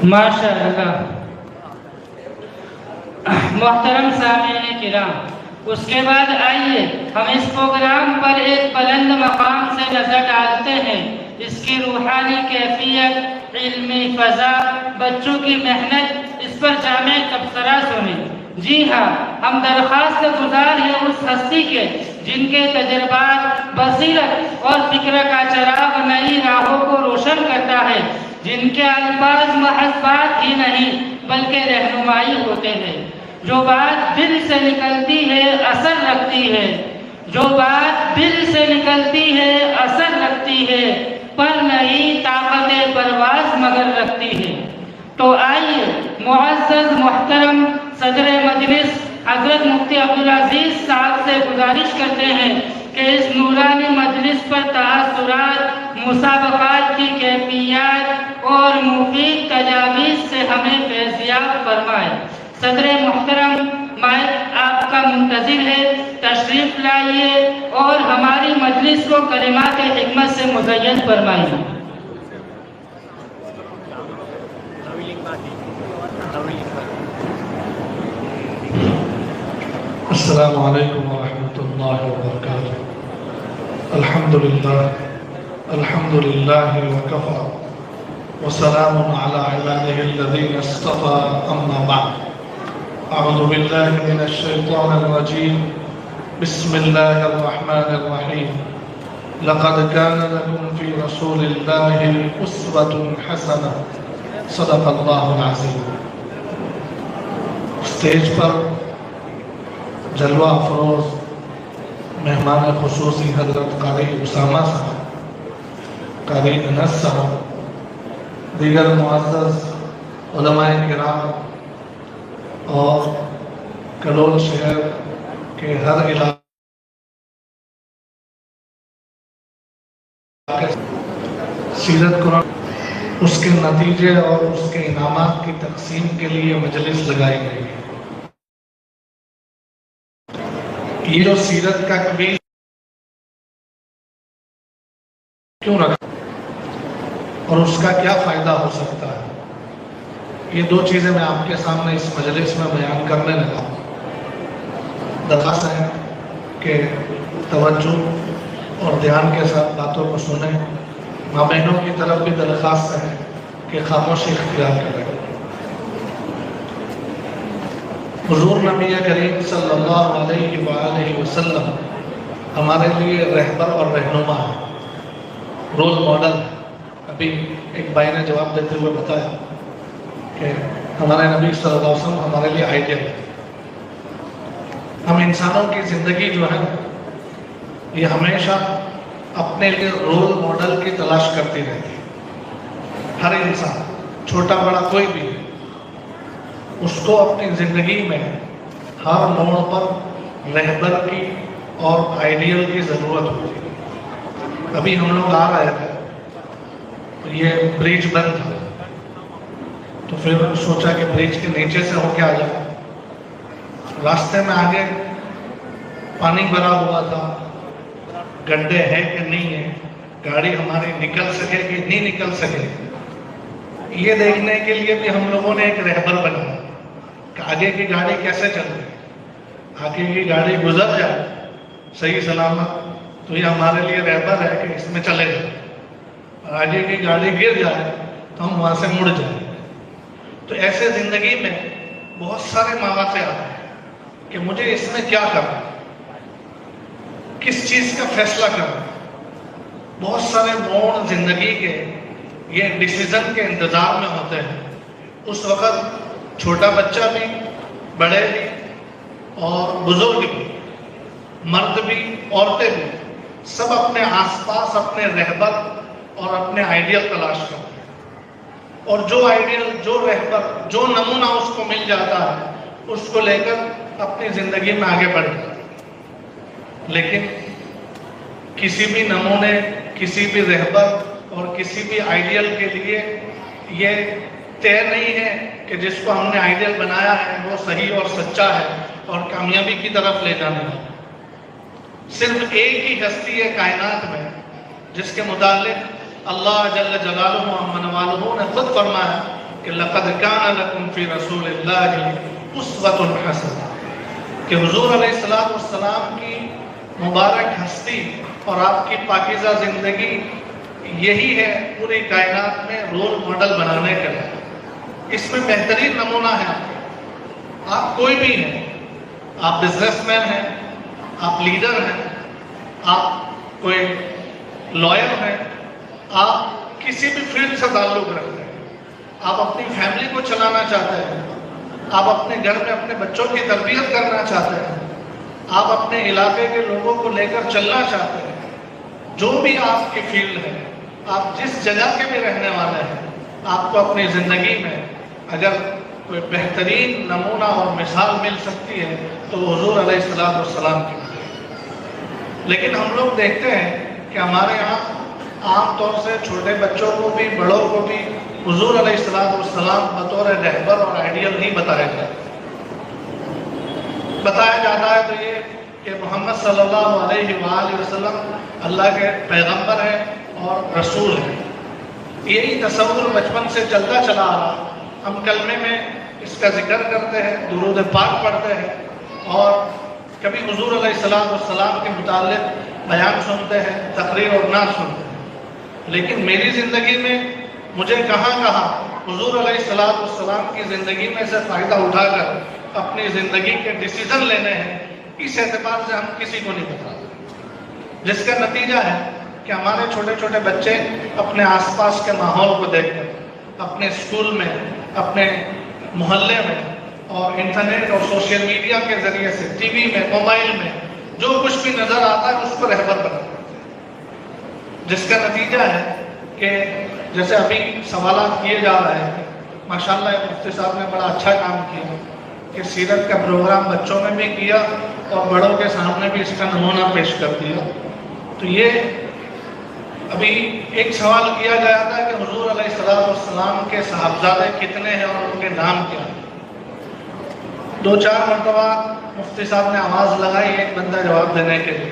ماشاء اللہ۔ محترم سامعین کرام، اس کے بعد آئیے ہم اس پروگرام پر ایک بلند مقام سے نظر ڈالتے ہیں۔ اس کی روحانی کیفیت، علمی فضا، بچوں کی محنت، اس پر جامع تبصرہ سنیں۔ جی ہاں، ہم درخواست گزار ہیں اس ہستی کے جن کے تجربات، بصیرت اور فکر کا چراغ نئی راہوں کو روشن کرتا ہے، جن کے الفاظ محض بات ہی نہیں بلکہ رہنمائی ہوتے ہیں۔ جو بات دل سے نکلتی ہے اثر رکھتی ہے، جو بات دل سے نکلتی ہے اثر رکھتی ہے، پر نہیں طاقت پرواز مگر رکھتی ہے۔ تو آئیے معزز محترم صدر مجلس حضرت مفتی عبدالعزیز صاحب سے گزارش کرتے ہیں کہ اس نورانی مجلس پر تاثرات، مسابقات کی کیفیات اور مفید تجاویز سے ہمیں فیضیاب فرمائے۔ صدر محترم، مائک آپ کا منتظر ہے، تشریف لائیے اور ہماری مجلس کو کلمات حکمت سے مزین فرمائیے۔ السلام علیکم ورحمۃ اللہ وبرکاتہ۔ الحمد للہ وکفی وسلام علی عبادہ الذین اصطفی، اما بعد۔ اعوذ باللہ من الشیطان الرجیم، بسم اللہ الرحمن الرحیم۔ لقد کان لکم فی رسول اللہ اسوۃ حسنہ، صدق اللہ العظیم۔ اسٹیج پر جلوہ افروز مہمان خصوصی حضرت قاری اسامہ صاحب، قاری انس صاحب، دیگر معزز علماء کرام اور کلول شہر کے ہر علاقے سیرت قرآن، اس کے نتیجے اور اس کے انعامات کی تقسیم کے لیے مجلس لگائی گئی ہے۔ یہ جو سیرت کا کویز کیوں رکھا اور اس کا کیا فائدہ ہو سکتا ہے، یہ دو چیزیں میں آپ کے سامنے اس مجلس میں بیان کرنے لگا ہوں۔ درخواست ہے کہ توجہ اور دھیان کے ساتھ باتوں کو سنیں۔ ماں بہنوں کی طرف بھی درخواست ہے کہ خاموشی اختیار کریں۔ حضور نبی کریم صلی اللہ علیہ وآلہ وسلم ہمارے لیے رہبر اور رہنما ہے، رول ماڈل ہے۔ ابھی ایک بھائی نے جواب دیتے ہوئے بتایا کہ ہمارے نبی صلی اللہ علیہ وسلم ہمارے لیے آئیڈیل ہے۔ ہم انسانوں کی زندگی جو ہے یہ ہمیشہ اپنے لیے رول ماڈل کی تلاش کرتی رہتی ہے۔ ہر انسان، چھوٹا بڑا کوئی بھی ہے، اس کو اپنی زندگی میں ہر موڑ پر رہبر کی اور آئیڈیل کی ضرورت ہوتی ہے۔ ابھی ہم لوگ آ رہے تھے تو یہ بریج بند تھا، تو پھر سوچا کہ بریج کے نیچے سے ہو کے آ جائے۔ راستے میں آگے پانی بھرا ہوا تھا، گڈھے ہے کہ نہیں ہے، گاڑی ہماری نکل سکے کہ نہیں نکل سکے، یہ دیکھنے کے لیے بھی ہم لوگوں نے ایک رہبر بنایا کہ آگے کی گاڑی کیسے چل رہی ہے، آگے کی گاڑی گزر جائے صحیح سلامت تو یہ ہمارے لیے رہبر ہے کہ اس میں چلے جائے، اور آگے کی گاڑی گر جائے تو ہم وہاں سے مڑ جائیں۔ تو ایسے زندگی میں بہت سارے مواقع آتے ہیں کہ مجھے اس میں کیا کرنا، کس چیز کا فیصلہ کرنا۔ بہت سارے موڑ زندگی کے یہ ڈیسیزن کے انتظار میں ہوتے ہیں۔ اس وقت چھوٹا بچہ بھی، بڑے بھی اور بزرگ بھی، مرد بھی عورتیں بھی، سب اپنے آس پاس اپنے رہبر اور اپنے آئیڈیل تلاش کرتے ہیں، اور جو آئیڈیل، جو رہبر، جو نمونہ اس کو مل جاتا ہے اس کو لے کر اپنی زندگی میں آگے بڑھ جاتا ہے۔ لیکن کسی بھی نمونے، کسی بھی رہبر اور کسی بھی آئیڈیل کے لیے یہ طے نہیں ہے کہ جس کو ہم نے آئیڈیل بنایا ہے وہ صحیح اور سچا ہے اور کامیابی کی طرف لے جانا ہے۔ صرف ایک ہی ہستی ہے کائنات میں جس کے متعلق اللہ جل جلالہ و من والہ نے خود فرمایا کہ لقد کان لکم فی رسول اللہ اسوۃ حسنہ، کہ حضور علیہ السلام کی مبارک ہستی اور آپ کی پاکیزہ زندگی یہی ہے پوری کائنات میں رول ماڈل بنانے کا ہے۔ اس میں بہترین نمونہ ہے آپ کوئی بھی ہیں، آپ بزنس مین ہیں، آپ لیڈر ہیں، آپ کوئی لائر ہیں، آپ کسی بھی فیلڈ سے تعلق رکھتے ہیں، آپ اپنی فیملی کو چلانا چاہتے ہیں، آپ اپنے گھر میں اپنے بچوں کی تربیت کرنا چاہتے ہیں، آپ اپنے علاقے کے لوگوں کو لے کر چلنا چاہتے ہیں، جو بھی آپ کی فیلڈ ہے، آپ جس جگہ کے بھی رہنے والے ہیں، آپ کو اپنی زندگی میں اگر کوئی بہترین نمونہ اور مثال مل سکتی ہے تو حضور علیہ السلام کی۔ لیکن ہم لوگ دیکھتے ہیں کہ ہمارے یہاں عام طور سے چھوٹے بچوں کو بھی بڑوں کو بھی حضور علیہ السلام بطور رہبر اور آئیڈیل نہیں بتایا جاتا ہے تو یہ کہ محمد صلی اللہ علیہ وآلہ وسلم اللہ کے پیغمبر ہیں اور رسول ہیں۔ یہی تصور بچپن سے چلتا چلا آ رہا، ہم کلمے میں اس کا ذکر کرتے ہیں، درود پاک پڑھتے ہیں، اور کبھی حضور علیہ السلام کے متعلق بیان سنتے ہیں، تقریر اور نعت سنتے ہیں، لیکن میری زندگی میں مجھے کہاں حضور علیہ السلام کی زندگی میں سے فائدہ اٹھا کر اپنی زندگی کے ڈیسیزن لینے ہیں، اس اعتبار سے ہم کسی کو نہیں بتاتے، جس کا نتیجہ ہے کہ ہمارے چھوٹے چھوٹے بچے اپنے آس پاس کے ماحول کو دیکھ کر اپنے اسکول میں، اپنے محلے میں اور انٹرنیٹ اور سوشل میڈیا کے ذریعے سے ٹی وی میں، موبائل میں جو کچھ بھی نظر آتا ہے اس کو رہبر بنا دیتے ہیں، جس کا نتیجہ ہے کہ جیسے ابھی سوالات کیے جا رہے ہیں، ماشاءاللہ مفتی صاحب نے بڑا اچھا کام کیا کہ سیرت کا پروگرام بچوں میں بھی کیا اور بڑوں کے سامنے بھی اس کا نمونہ پیش کر دیا۔ تو یہ ابھی ایک سوال کیا گیا تھا کہ حضور علیہ السلام کے صاحبزادے کتنے ہیں اور ان کے نام کیا ہیں؟ 2-4 مرتبہ مفتی صاحب نے آواز لگائی ایک بندہ جواب دینے کے لیے۔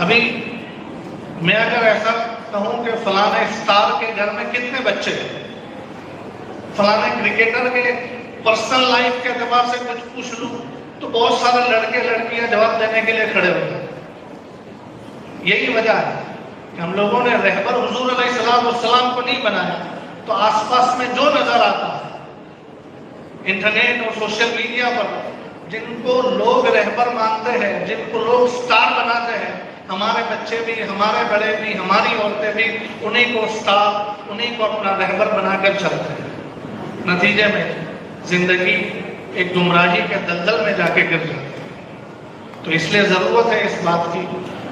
ابھی میں اگر ایسا کہوں کہ فلانے اسٹار کے گھر میں کتنے بچے ہیں، فلانے کرکٹر کے پرسنل لائف کے اعتبار سے کچھ پوچھ لوں تو بہت سارے لڑکے لڑکیاں جواب دینے کے لیے کھڑے ہوتے ہیں۔ یہی وجہ ہے کہ ہم لوگوں نے رہبر حضور علیہ السلام کو نہیں بنایا، تو آس پاس میں جو نظر آتا ہے انٹرنیٹ اور سوشل میڈیا پر، جن کو لوگ رہبر مانتے ہیں، جن کو لوگ سٹار بناتے ہیں، ہمارے بچے بھی، ہمارے بڑے بھی، ہماری عورتیں بھی انہیں کو سٹار، انہیں کو اپنا رہبر بنا کر چلتے ہیں۔ نتیجے میں زندگی ایک گمراہی کے دلدل میں جا کے گر جاتی ہے۔ تو اس لیے ضرورت ہے اس بات کی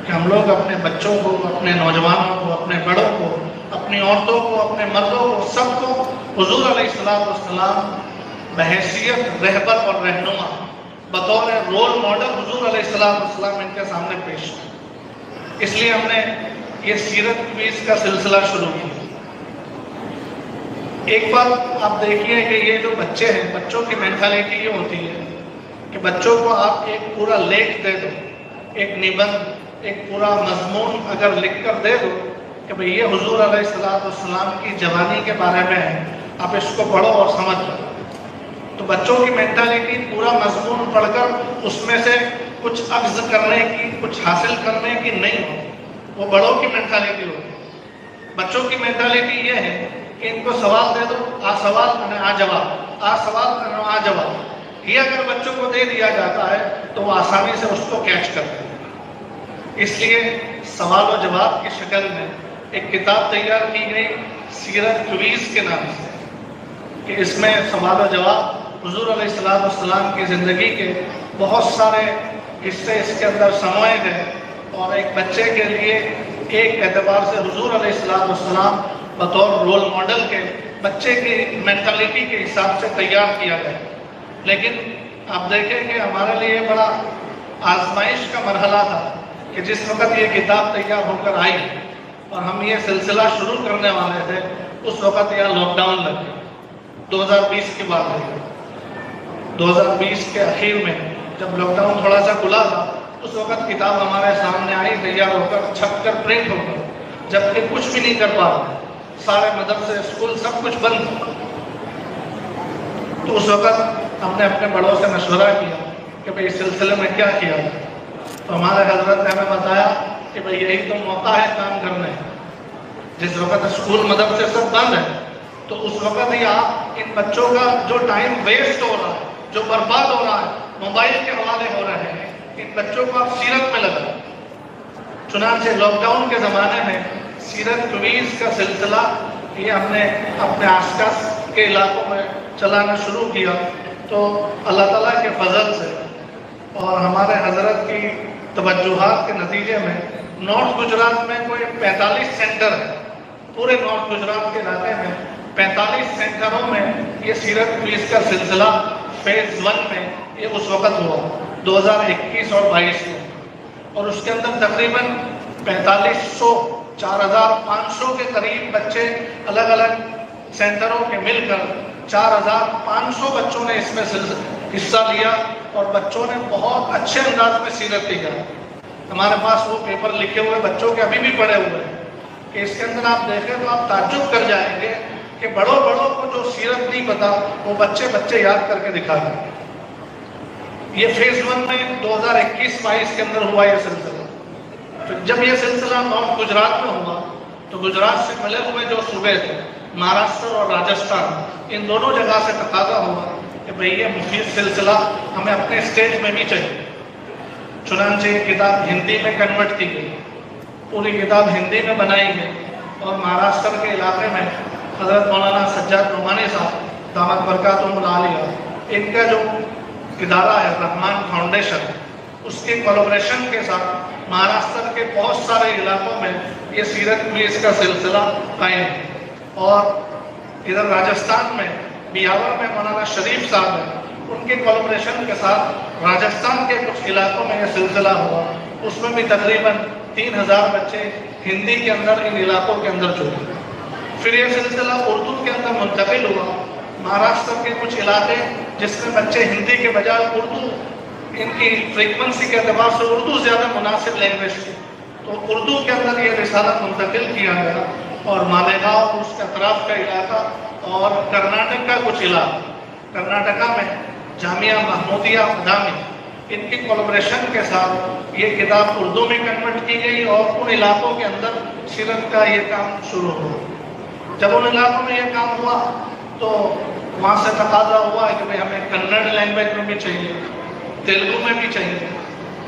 کہ ہم لوگ اپنے بچوں کو، اپنے نوجوانوں کو، اپنے بڑوں کو، اپنی عورتوں کو، اپنے مردوں کو، سب کو حضور علیہ السلام بحیثیت رہبر اور رہنما، بطور رول ماڈل حضور علیہ السلام ان کے سامنے پیش ہے۔ اس لیے ہم نے یہ سیرت کویز کا سلسلہ شروع کیا۔ ایک بات آپ دیکھیے کہ یہ جو بچے ہیں، بچوں کی مینٹالٹی یہ ہوتی ہے کہ بچوں کو آپ ایک پورا لیکھ دے دو، ایک نبند، ایک پورا مضمون اگر لکھ کر دے دو کہ بھئی یہ حضور علیہ السلام کی جوانی کے بارے میں ہے، آپ اس کو پڑھو اور سمجھ لو، تو بچوں کی مینٹالٹی پورا مضمون پڑھ کر اس میں سے کچھ اخذ کرنے کی، کچھ حاصل کرنے کی نہیں ہوتی، وہ بڑوں کی مینٹالٹی ہوتی ہے۔ بچوں کی مینٹالٹی یہ ہے کہ ان کو سوال دے دو، آ سوال کرنا آ جواب، آ سوال کرنا آ جواب، یہ اگر بچوں کو دے دیا جاتا ہے تو وہ آسانی سے اس کو کیچ کرتے ہیں۔ اس لیے سوال و جواب کی شکل میں ایک کتاب تیار کی گئی سیرت کویز کے نام سے، کہ اس میں سوال و جواب حضور علیہ السلام کی زندگی کے بہت سارے حصے اس کے اندر سموئے گئے، اور ایک بچے کے لیے ایک اعتبار سے حضور علیہ السلام بطور رول ماڈل کے بچے کی مینٹالٹی کے حساب سے تیار کیا گیا۔ لیکن آپ دیکھیں کہ ہمارے لیے بڑا آزمائش کا مرحلہ تھا کہ جس وقت یہ کتاب تیار ہو کر آئی اور ہم یہ سلسلہ شروع کرنے والے تھے، اس وقت یہاں لاک ڈاؤن لگ گیا۔ 2020 کی بات ہے، 2020 کے اخیر میں جب لاک ڈاؤن تھوڑا سا کھلا تھا، اس وقت کتاب ہمارے سامنے آئی، تیار ہو کر، چھپ کر، پرنٹ ہو کر، جبکہ کچھ بھی نہیں کر پا رہے، سارے مدرسے، اسکول، سب کچھ بند تھا۔ تو اس وقت ہم نے اپنے بڑوں سے مشورہ کیا کہ بھئی اس سلسلے میں کیا کیا جائے. تو ہمارے حضرت نے ہمیں بتایا کہ بھئی یہی تو موقع ہے کام کرنے. جس وقت اسکول مدرسے سب بند ہے تو اس وقت ہی آپ ان بچوں کا جو ٹائم ویسٹ ہو رہا ہے، جو برباد ہو رہا ہے، موبائل کے حوالے ہو رہے ہیں، ان بچوں کو آپ سیرت میں لگائیں. چنانچہ لاک ڈاؤن کے زمانے میں سیرت کویز کا سلسلہ یہ ہم نے اپنے آس پاس کے علاقوں میں چلانا شروع کیا. تو اللہ تعالیٰ کے فضل سے اور ہمارے حضرت کی توجہات کے نتیجے میں نارتھ گجرات میں کوئی 45 سینٹر ہے. پورے نارتھ گجرات کے علاقے میں 45 سینٹروں میں یہ سیرت کویز کا سلسلہ فیز 1 میں یہ اس وقت ہوا 2021 اور 22 میں. اور اس کے اندر تقریباً 4500 4500 کے قریب بچے الگ الگ سینٹروں کے مل کر 4500 بچوں نے اس میں حصہ لیا اور بچوں نے بہت اچھے انداز میں سیرت لکھا. ہمارے پاس وہ پیپر لکھے ہوئے بچوں کے ابھی بھی پڑے ہوئے ہیں کہ اس کے اندر آپ دیکھیں تو آپ تعجب کر جائیں گے کہ بڑوں کو جو سیرت نہیں پتا وہ بچے یاد کر کے دکھا دیں. یہ فیز 1 میں 2021-22 کے اندر ہوا یہ سلسلہ. تو جب یہ سلسلہ نارتھ گجرات میں ہوا تو گجرات سے ملے ہوئے جو صوبے تھے مہاراشٹر اور راجستھان، ان دونوں جگہ سے تقاضا ہوا کہ بھئی یہ مفید سلسلہ ہمیں اپنے اسٹیج میں بھی چاہیے. چنانچہ یہ کتاب ہندی میں کنورٹ کی گئی، پوری کتاب ہندی میں بنائی گئی اور مہاراشٹر کے علاقے میں حضرت مولانا سجاد نعمانی صاحب دامت برکاتہم العالیہ، ان کا جو ادارہ ہے رحمان فاؤنڈیشن، اس کے کولیبریشن کے ساتھ مہاراشٹر کے بہت سارے علاقوں میں یہ سیرت کویز کا سلسلہ قائم ہے. اور ادھر راجستھان میں بیاور میں مولانا شریف صاحب ہیں، ان کے کولیبریشن کے ساتھ راجستھان کے کچھ علاقوں میں یہ سلسلہ ہوا. اس میں بھی تقریباً 3000 بچے ہندی کے اندر ان علاقوں کے اندر جڑے. پھر یہ سلسلہ اردو کے اندر منتقل ہوا. مہاراشٹر کے کچھ علاقے جس میں بچے ہندی کے بجائے اردو، ان کی فریکوینسی کے اعتبار سے اردو زیادہ مناسب لینگویج تھی، تو اردو کے اندر یہ رسالہ منتقل کیا گیا. اور مالیگاؤں اس کے اطراف کا علاقہ اور کرناٹک کا کچھ علاقہ، کرناٹکا میں جامعہ محمودیہ مدامی، ان کی کولیبریشن کے ساتھ یہ کتاب اردو میں کنورٹ کی گئی اور ان علاقوں کے اندر سیرت کا یہ کام شروع ہوا. جب ان علاقوں میں یہ کام ہوا تو وہاں سے تقاضا ہوا کہ بھئی ہمیں کنڑ لینگویج میں بھی چاہیے، تیلگو میں بھی چاہیے.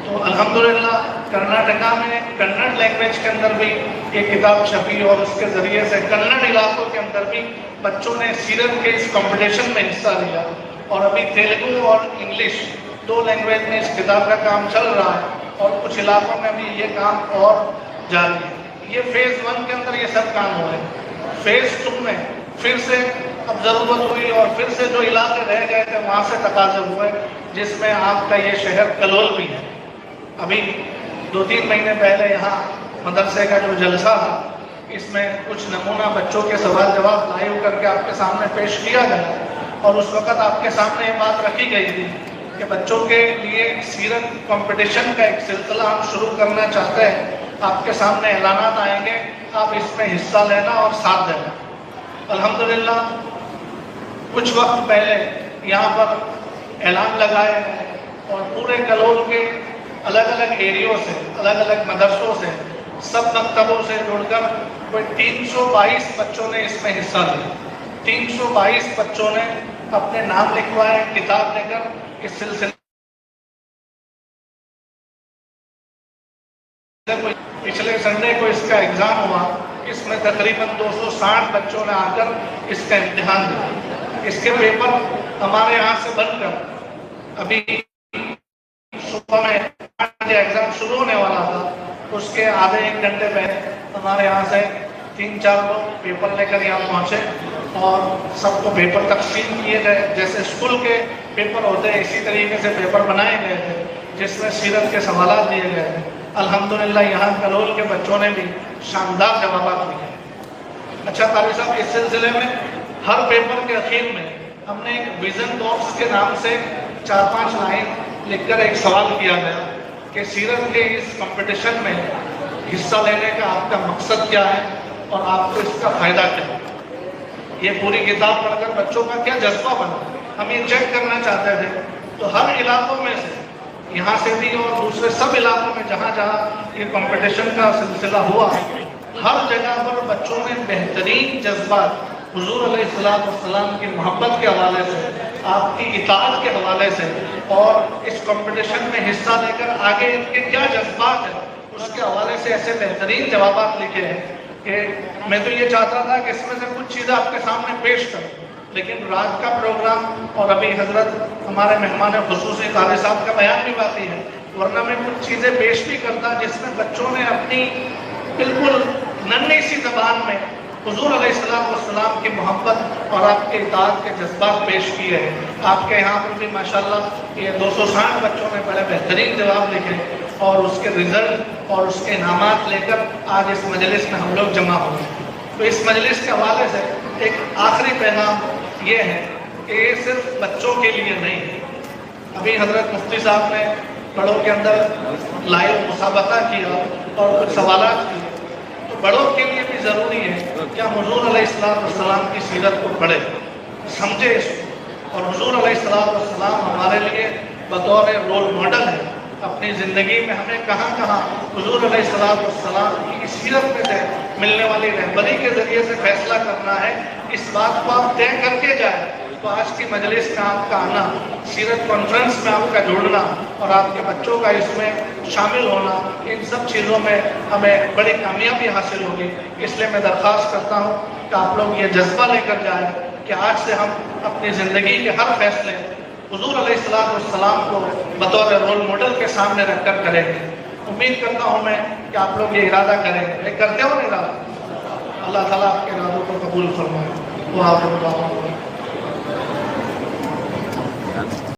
تو الحمدللہ کرناٹکا میں کنڑ لینگویج کے اندر بھی یہ کتاب چھپی اور اس کے ذریعے سے کنڑ علاقوں کے اندر بھی بچوں نے سیرت کے اس کمپٹیشن میں حصہ لیا. اور ابھی تیلگو اور انگلش 2 لینگویج میں اس کتاب کا کام چل رہا ہے اور کچھ علاقوں میں بھی یہ کام اور جاری ہے. یہ فیز 1 کے اندر یہ سب کام ہو رہے ہیں. فیز 2 میں پھر سے اب ضرورت ہوئی اور پھر سے جو علاقے رہ گئے تھے وہاں سے تقاضے ہوئے، جس میں آپ کا یہ شہر کلول بھی ہے. ابھی 2-3 مہینے پہلے یہاں مدرسے کا جو جلسہ تھا، اس میں کچھ نمونہ بچوں کے سوال جواب لائیو کر کے آپ کے سامنے پیش کیا گیا. اور اس وقت آپ کے سامنے یہ بات رکھی گئی تھی کہ بچوں کے لیے سیرت کمپٹیشن کا ایک سلسلہ ہم شروع کرنا چاہتے ہیں. آپ کے سامنے اعلانات آئیں گے، آپ اس میں حصہ لینا اور ساتھ دینا. الحمدللہ کچھ وقت پہلے یہاں پر اعلان لگائے گئے اور پورے کلول کے الگ الگ ایریوں سے، الگ الگ مدرسوں سے، سب مکتبوں سے جڑ کر کوئی 322 بچوں نے اس میں حصہ لیا. 322 بچوں نے اپنے نام لکھوائے کتاب لے کر. اس سلسلے پچھلے سنڈے کو اس کا ایگزام ہوا، اس میں تقریباً 260 بچوں نے آ کر اس کا امتحان دیا. اس کے پیپر ہمارے یہاں سے بن کر ابھی صبح میں ایگزام شروع ہونے والا تھا، اس کے آدھے 1 گھنٹے پہلے ہمارے یہاں سے 3-4 لوگ پیپر لے کر یہاں پہنچے اور سب کو پیپر تقسیم کیے گئے. جیسے اسکول کے پیپر ہوتے ہیں اسی طریقے سے پیپر بنائے گئے تھے جس میں سیرت کے سوالات دیے گئے تھے. الحمدللہ یہاں کلول کے بچوں نے بھی شاندار جوابات دیے. اچھا قاری صاحب، اس سلسلے میں ہر پیپر کے اخیر میں ہم نے ایک ویژن باکس کے نام سے 4-5 لائن لکھ کر ایک سوال کیا گیا کہ سیرت کے اس کمپٹیشن میں حصہ لینے کا آپ کا مقصد کیا ہے اور آپ کو اس کا فائدہ کیا ہے. یہ پوری کتاب پڑھ کر بچوں کا کیا جذبہ بنا، ہم یہ چیک کرنا چاہتے تھے۔ تو ہر علاقوں میں سے، یہاں سے بھی اور دوسرے سب علاقوں میں جہاں جہاں یہ کمپٹیشن کا سلسلہ ہوا، ہر جگہ پر بچوں نے بہترین جذبات حضور علیہ السلام کی محبت کے حوالے سے، آپ کی اطاعت کے حوالے سے، اور اس کمپٹیشن میں حصہ لے کر آگے ان کے کیا جذبات ہیں اس کے حوالے سے ایسے بہترین جوابات لکھے ہیں کہ میں تو یہ چاہتا تھا کہ اس میں سے کچھ چیزیں آپ کے سامنے پیش کروں، لیکن رات کا پروگرام اور ابھی حضرت ہمارے مہمان خصوصی قاری صاحب کا بیان بھی باقی ہے، ورنہ میں کچھ چیزیں پیش بھی کرتا جس میں بچوں نے اپنی بالکل ننھی سی زبان میں حضور علیہ السلام کی محبت اور آپ کے اطاعت کے جذبات پیش کیے ہیں۔ آپ کے یہاں پر بھی ماشاءاللہ یہ 260 بچوں نے بڑے بہترین جواب لکھے، اور اس کے رزلٹ اور اس کے انعامات لے کر آج اس مجلس میں ہم لوگ جمع ہوئے۔ تو اس مجلس کے حوالے سے ایک آخری پیغام یہ ہے کہ یہ صرف بچوں کے لیے نہیں ہے۔ ابھی حضرت مفتی صاحب نے بڑوں کے اندر لائیو مسابقہ کیا اور کچھ سوالات کیے، تو بڑوں کے لیے بھی ضروری ہے کہ ہم حضور علیہ السلام کی سیرت کو پڑھیں، سمجھیں اس کو، اور حضور علیہ السلام ہمارے لیے بطور رول ماڈل ہے۔ اپنی زندگی میں ہمیں کہاں کہاں حضور علیہ السلام کی سیرت میں سے ملنے والی رہبری کے ذریعے سے فیصلہ کرنا ہے، اس بات کو آپ طے کر کے جائیں۔ تو آج کی مجلس میں آپ کا آنا، سیرت کانفرنس میں آپ کا جڑنا اور آپ کے بچوں کا اس میں شامل ہونا، ان سب چیزوں میں ہمیں بڑی کامیابی حاصل ہوگی۔ اس لیے میں درخواست کرتا ہوں کہ آپ لوگ یہ جذبہ لے کر جائیں کہ آج سے ہم اپنی زندگی کے ہر فیصلے حضور علیہ السلام کو بطور رول ماڈل کے سامنے رکھ کر کریں گے۔ امید کرتا ہوں میں کہ آپ لوگ یہ ارادہ کریں گے، یہ کرتے ہو نا ارادہ؟ اللہ تعالیٰ آپ کے ارادوں کو قبول فرمائے۔ وہ آپ